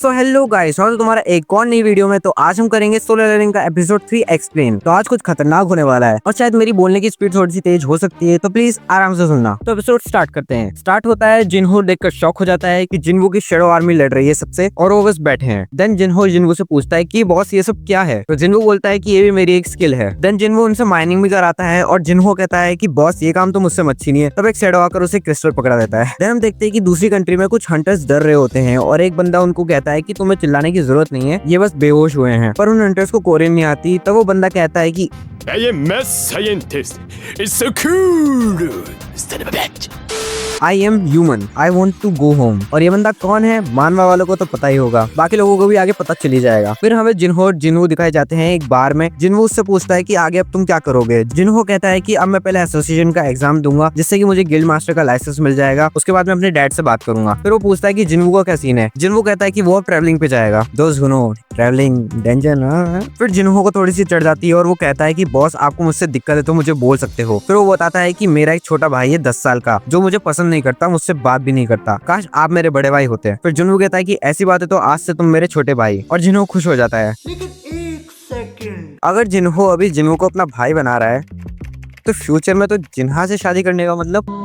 So hello guys, और तुम्हारा एक और नई वीडियो में। तो आज हम करेंगे सोलो लेवलिंग का एपिसोड 3 एक्सप्लेन। तो आज कुछ खतरनाक होने वाला है और शायद मेरी बोलने की स्पीड थोड़ी सी तेज हो सकती है, तो प्लीज आराम से सुनना। तो एपिसोड स्टार्ट करते हैं। स्टार्ट होता है, जिन्हो देखकर शॉक हो जाता है कि जिन्हो की शैडो आर्मी लड़ रही है सबसे, और वो बस बैठे हैं। देन जिन्हो से पूछता है कि बॉस ये सब क्या है, तो जिन्हो बोलता है कि ये भी मेरी एक स्किल है। देन जिन्हो उनसे माइनिंग भी कराता है और जिन्हो कहता है कि बॉस ये काम तो मुझसे मत छीनिए। तब एक शैडो आकर उसे क्रिस्टल पकड़ा देता है। देन हम देखते हैं कि दूसरी कंट्री में कुछ हंटर्स डर रहे होते हैं और एक बंदा उनको कहता है कि तुम्हें चिल्लाने की जरूरत नहीं है, ये बस बेहोश हुए हैं। पर उन हंटर्स को कोरियन नहीं आती। तब वो बंदा कहता है कि I am mad scientist. It's so cool. Son of a bitch. I am human, I want to go home. और ये बंदा कौन है, मानवा वालों को तो पता ही होगा, बाकी लोगों को भी आगे पता चली जाएगा। फिर हमें जिन्हो दिखाए जाते हैं एक बार में। जिन्हो उससे पूछता है कि आगे अब तुम क्या करोगे। जिन्हो कहता है कि अब मैं पहले एसोसिएशन का एग्जाम दूंगा, जिससे कि मुझे गिल्ड मास्टर का लाइसेंस मिल जाएगा। उसके बाद मैं अपने डैड से बात करूंगा। फिर वो पूछता है कि जिन्हो का क्या सीन है। जिन्हो कहता है कि वो ट्रैवलिंग पे जाएगा। दोस्त सुनो, ट्रैवलिंग डेंजर। फिर जिन्हो को थोड़ी सी चढ़ जाती है और वो कहता है कि बॉस आपको मुझसे दिक्कत है तो मुझे बोल सकते हो। फिर वो बताता है कि मेरा एक छोटा भाई है 10 साल का, जो मुझे पसंद नहीं करता, मुझसे बात भी नहीं करता। काश आप मेरे बड़े भाई होते। फिर जिन्हो कहता है कि ऐसी बात है तो आज से तुम मेरे छोटे भाई। और जिन्हो खुश हो जाता है। लेकिन एक सेकंड, अगर जिन्हो अभी जिन्हो को अपना भाई बना रहा है, तो फ्यूचर में तो जिन्हा से शादी करने का मतलब।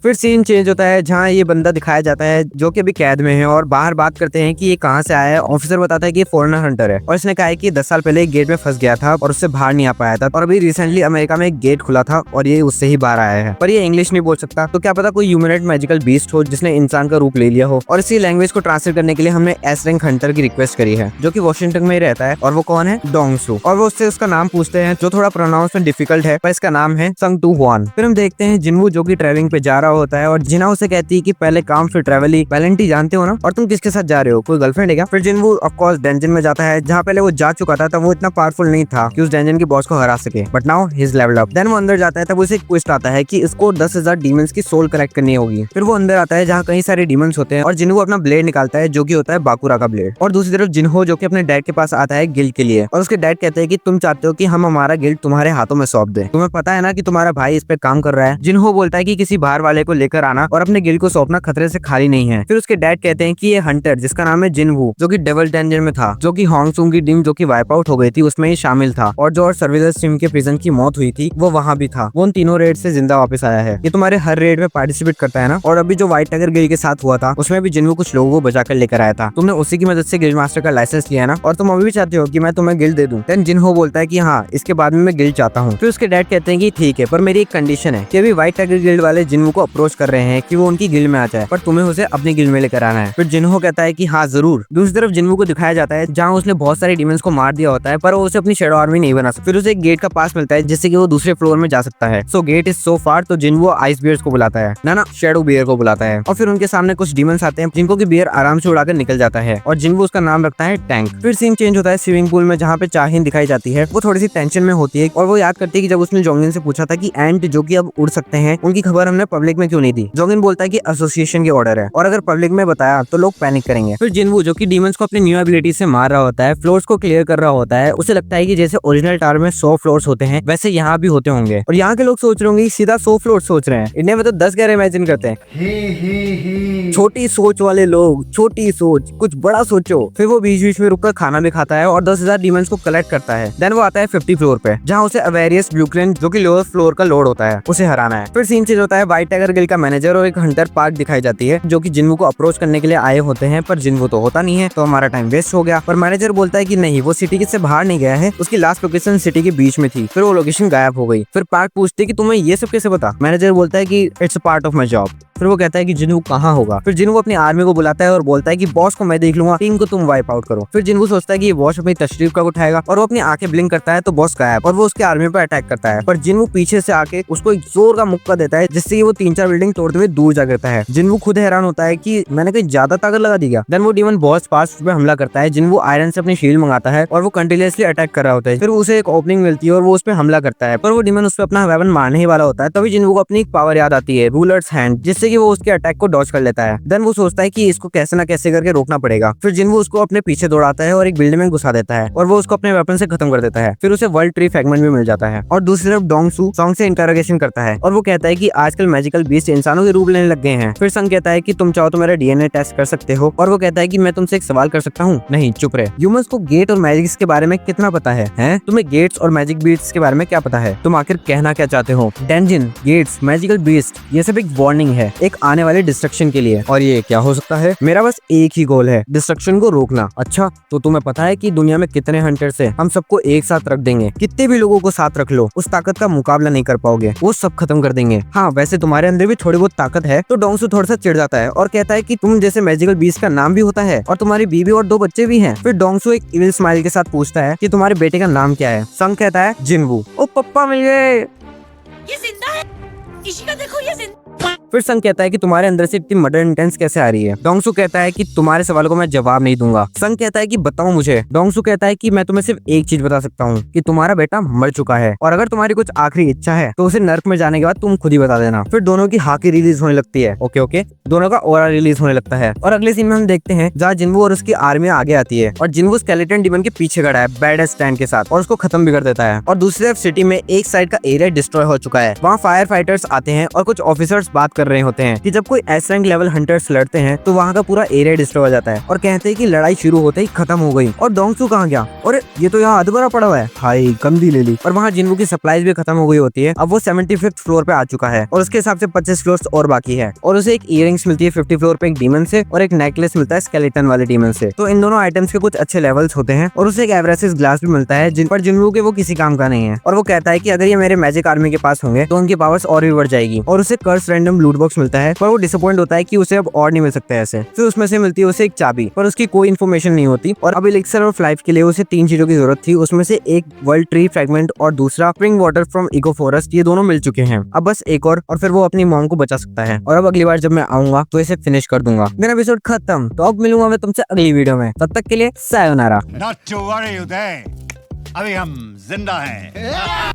फिर सीन चेंज होता है, जहाँ ये बंदा दिखाया जाता है जो कि अभी कैद में है, और बाहर बात करते हैं कि ये कहाँ से आया है। ऑफिसर बताता है कि ये फॉरेनर हंटर है और इसने कहा है कि 10 साल पहले एक गेट में फंस गया था और उससे बाहर नहीं आ पाया था, और अभी रिसेंटली अमेरिका में एक गेट खुला था और ये उससे ही बाहर आया है। पर ये इंग्लिश नहीं बोल सकता, तो क्या पता कोई ह्यूमनॉइड मैजिकल बीस्ट हो जिसने इंसान का रूप ले लिया हो। और इसी लैंग्वेज को ट्रांसलेट करने के लिए हमने एस रैंक हंटर की रिक्वेस्ट करी है, जो कि वॉशिंगटन में ही रहता है। और वो कौन है, डोंगसू। और वो उससे उसका नाम पूछते हैं, जो थोड़ा प्रोनाउंस में डिफिकल्ट है, पर इसका नाम है संग टू हुआन। फिर हम देखते हैं जिन्हो जो की ट्रैवलिंग पे जा रहा होता है और जिन्हा उसे कहती है कि पहले काम फिर ट्रैवल ही। वैलेंटी जानते हो ना, और तुम किसके साथ जा रहे हो, कोई गर्लफ्रेंड है क्या। फिर जिन्हो ऑफ कोर्स डंजन में जाता है, जहाँ पहले वो जा चुका था। तब वो इतना पावरफुल नहीं था कि उस डंजन के बॉस को हरा सके, but now he is levelled up. Then वो अंदर जाता है, तब उसे एक क्वेस्ट आता है कि इसको 10,000 डीमंस की सोल कलेक्ट करनी होगी। फिर वो अंदर आता है जहाँ कई सारे डीमंस होते हैं और जिन्हो अपना ब्लेड निकालता है, जो कि होता है बाकुरा का ब्लेड। और दूसरी तरफ जिन्हो जो कि अपने डैड के पास आता है गिल्ड के लिए, और उसके डैड कहते हैं कि तुम चाहते हो कि हम हमारा गिल्ड तुम्हारे हाथों में सौंप दें, तुम्हें पता है ना कि तुम्हारा भाई इस पे काम कर रहा है। जिन्हो बोलता है कि किसी बाहर वाले को लेकर आना और अपने गिल्ड को सौंपना खतरे से खाली नहीं है। फिर उसके डैड कहते हैं कि ये हंटर जिसका नाम है जिन्हो, जो कि डेविल डेंजर में था, जो कि होंगसुंग की टीम जो कि वाइप आउट हो गई थी उसमें ही शामिल था, और जो सर्विलेंस टीम के प्रिजन की मौत हुई थी वो वहाँ भी था। वो उन तीनों रेड से जिंदा वापस आया है। ये तुम्हारे हर रेड में पार्टिसिपेट करता है ना। और अभी जो व्हाइट टाइगर गिल्ड के साथ हुआ था उसमें भी जिन्हो कुछ लोगों को बचाकर लेकर आया था। तुमने उसी की मदद से गिल्ड मास्टर का लाइसेंस लिया ना, और तुम अभी भी चाहते हो कि मैं तुम्हें गिल्ड दे दूं। देन जिन्हो बोलता है कि हाँ, इसके बाद में मैं गिल्ड चाहता हूँ। फिर उसके डैड कहते हैं कि ठीक है, पर मेरी एक कंडीशन है कि अभी व्हाइट टाइगर गिल्ड वाले जिन्हो को अप्रोच कर रहे हैं कि वो उनकी गिल्ड में आ जाए, पर तुम्हें उसे अपनी गिल्ड में लेकर आना है। फिर जिन्हो कहता है कि हाँ जरूर। दूसरी तरफ जिन्हो को दिखाया जाता है जहाँ उसने बहुत सारे डीमंस को मार दिया होता है, पर वो उसे अपनी शैडो आर्मी नहीं बना सकता। फिर उसे एक गेट का पास मिलता है जिससे कि वो दूसरे फ्लोर में जा सकता है। सो गेट इज सो फार। तो जिन्हो आइस बियर्स को बुलाता है, ना शैडो बियर को बुलाता है, और फिर उनके सामने कुछ डीमंस आते हैं जिनको की बियर आराम से उड़ाकर निकल जाता है, और जिन्हो उसका नाम रखता है टैंक। फिर सीन चेंज होता है स्विमिंग पूल में, जहाँ पे चाहिन दिखाई जाती है। वो थोड़ी सी टेंशन में होती है और वो याद करती है कि जब उसने जोंगिन से पूछा था कि एंट जो कि अब उड़ सकते हैं, उनकी खबर हमने पब्लिक में क्यों नहीं दी। जोंगिन बोलता है कि एसोसिएशन के ऑर्डर है, और अगर पब्लिक में बताया तो लोग पैनिक करेंगे। फिर जिन्हो जो कि डीमंस को अपनी न्यू एबिलिटी से मार रहा होता है, फ्लोर्स को क्लियर कर रहा होता है। उसे लगता है कि जैसे ओरिजिनल टावर में 100 फ्लोर्स होते हैं, वैसे यहाँ भी होते होंगे। और यहाँ के लोग सोच रहे होंगे सीधा 100 फ्लोर्स सोच रहे हैं, इंडिया में तो 10 11 इमेजिन करते हैं। छोटी सोच वाले लोग, छोटी सोच, कुछ बड़ा सोचो। फिर वो बीच बीच में रुककर खाना भी खाता है और 10,000 डीमंस को कलेक्ट करता है। देन वो आता है 50 फ्लोर पे, जहाँ उसे अवेरियस ब्लूप्रिंट जो कि लोअर फ्लोर का लॉर्ड होता है, उसे हराना है। फिर सीन चेंज होता है, व्हाइट टाइगर गिल्ड का मैनेजर और एक हंटर पार्क दिखाई जाती है, जो कि जिन्हो को अप्रोच करने के लिए आए होते हैं, पर जिन्हो तो होता नहीं है। तो हमारा टाइम वेस्ट हो गया। पर मैनेजर बोलता है कि नहीं, वो सिटी से बाहर नहीं गया है, उसकी लास्ट लोकेशन सिटी के बीच में थी। फिर वो लोकेशन गायब हो गई। फिर पार्क पूछते कि तुम्हें ये सब कैसे पता। मैनेजर बोलता है कि it's a part of my job. फिर वो कहता है कि जिन्हो कहाँ होगा। फिर जिन्हो अपनी आर्मी को बुलाता है और बोलता है कि बॉस को मैं देख लूंगा, टीम को तुम वाइप आउट करो। फिर जिन्हो सोचता है कि ये बॉस अपनी तशरीफ का उठाएगा, और वो अपनी आंखें ब्लिंक करता है तो बॉस गायब, और वो उसके आर्मी पर अटैक करता है। पर जिन्हो पीछे से आके उसको एक जोर का मुक्का देता है, जिससे वो 3-4 बिल्डिंग तोड़ते हुए दूर जा गिरता है। जिन्हो खुद हैरान होता है कि मैंने कहीं ज्यादा ताकत लगा दी क्या। देन वो डीमन बॉस पास पे हमला करता है। जिन्हो आयरन से अपनी शील्ड मंगाता है और वो कंटिन्यूअसली अटैक कर रहा होता है। फिर उसे एक ओपनिंग मिलती है और वो उस पर हमला करता है, पर वो डीमन उस पर अपना वेपन मारने ही वाला होता है। तभी जिन्हो को अपनी एक पावर याद आती है, रूलर्स हैंड, जिससे कि वो उसके अटैक को डॉज कर लेता है। देन वो सोचता है कि इसको कैसे ना कैसे करके रोकना पड़ेगा। फिर जिन्हो उसको अपने पीछे दौड़ाता है और एक बिल्डिंग में घुसा देता है, और वो उसको अपने वेपन से खत्म कर देता है। फिर उसे वर्ल्ड ट्री फ्रैगमेंट भी मिल जाता है। और दूसरी तरफ डोंगसू सॉन्ग से इंटरोगेशन करता है और वो कहता है कि आजकल मैजिकल बीस्ट इंसानों के रूप लेने लग गए हैं। फिर संग कहता है कि तुम चाहो तो मेरा डीएनए टेस्ट कर सकते हो, और वो कहता है कि मैं तुमसे एक सवाल कर सकता हूँ। नहीं, चुप रहे। ह्यूमंस को गेट और मैजिक्स के बारे में कितना पता है? हैं? तुम्हें गेट्स और मैजिक बीट्स के बारे में क्या पता है? तुम आखिर कहना क्या चाहते हो? डंजन, गेट्स, मैजिकल बीस्ट, ये सब एक वार्निंग है, एक आने वाले डिस्ट्रक्शन के लिए। और ये क्या हो सकता है? मेरा बस एक ही गोल है, डिस्ट्रक्शन को रोकना। अच्छा, तो तुम्हें पता है कि दुनिया में कितने हंटर्स हैं? हम सबको एक साथ रख देंगे, कितने भी लोगों को साथ रख लो, उस ताकत का मुकाबला नहीं कर पाओगे, वो सब खत्म कर देंगे। हाँ, वैसे तुम्हारे अंदर भी थोड़ी बहुत ताकत है। तो डोंगसू थोड़ा सा चिढ़ जाता है और कहता है कि तुम जैसे मैजिकल बीस्ट का नाम भी होता है और तुम्हारी बीवी और 2 बच्चे भी हैं। फिर डोंगसू एक इविल स्माइल के साथ पूछता है कि तुम्हारे बेटे का नाम क्या है? संग कहता है जिनवू। ओ पप्पा मिल गए। ये जिंदा है, किसी का देखो ये जिंदा। फिर संग कहता है कि तुम्हारे अंदर से इतनी मर्डर इंटेंस कैसे आ रही है? डोंगसू कहता है कि तुम्हारे सवालों को मैं जवाब नहीं दूंगा। संग कहता है कि बताओ मुझे। डोंगसू कहता है कि मैं तुम्हें सिर्फ एक चीज बता सकता हूँ कि तुम्हारा बेटा मर चुका है, और अगर तुम्हारी कुछ आखिरी इच्छा है तो उसे नर्क में जाने के बाद तुम खुद ही बता देना। फिर दोनों की हाकी रिलीज होने लगती है। ओके, दोनों का ओरा रिलीज होने लगता है। और अगले सीन में हम देखते हैं जहाँ जिनवू और उसकी आर्मी आगे आती है, और जिनवू स्केलेटन डीमन के पीछे खड़ा है बैड स्टैंड के साथ, और उसको खत्म भी कर देता है। और दूसरी तरफ सिटी में एक साइड का एरिया डिस्ट्रॉय हो चुका है। वहाँ फायर फाइटर्स आते हैं और कुछ ऑफिसर्स बात कर रहे होते हैं कि जब कोई एस रैंक लेवल हंटर्स लड़ते हैं तो वहाँ का पूरा एरिया डिस्ट्रॉय हो जाता है, और कहते हैं कि लड़ाई शुरू होते ही खत्म हो गई। और डोंगसू कहाँ गया? और ये तो यहाँ अधूरा पड़ा हुआ है। हाय, गंदी ले ली। और वहाँ जिनवू की सप्लाईज भी खत्म हो गई होती है। अब वो 75th फ्लोर पे आ चुका है, और उसके हिसाब से 25 फ्लोर्स और बाकी है। और उसे एक इयरिंग्स मिलती है 50 फ्लोर पे एक डीमन से, और एक नेकलेस मिलता है स्केलेटन वाले डीमन से। तो इन दोनों आइटम्स के कुछ अच्छे लेवल्स होते हैं, और उसे एक एवरेसिस ग्लास भी मिलता है, जिन पर जिनवू के वो किसी काम का नहीं है। और वो कहता है कि अगर ये मेरे मैजिक आर्मी के पास होंगे तो उनकी पावर्स और भी बढ़ जाएगी। और उसे कर्स रैंडम लूट बॉक्स मिलता है, पर वो डिसअपॉइंट होता है कि उसे अब और नहीं मिल सकता ऐसे। फिर उसमें से मिलती है उसे एक चाबी, पर उसकी कोई इन्फॉर्मेशन नहीं होती। और अब एलिक्सर ऑफ लाइफ के लिए उसे 3 चीजों की जरूरत थी, उसमें से एक वर्ल्ड ट्री फ्रेगमेंट और दूसरा spring water from eco forest. ये दोनों मिल चुके हैं, अब बस एक और फिर वो अपनी मॉम को बचा सकता है। और अब अगली बार जब मैं आऊंगा तो इसे फिनिश कर दूंगा। मेरा एपिसोड खत्म, तो अब मिलूंगा मैं तुमसे अगली वीडियो में। तब तक के लिए sayonara. Not to worry, Uday. अभी हम जिंदा हैं।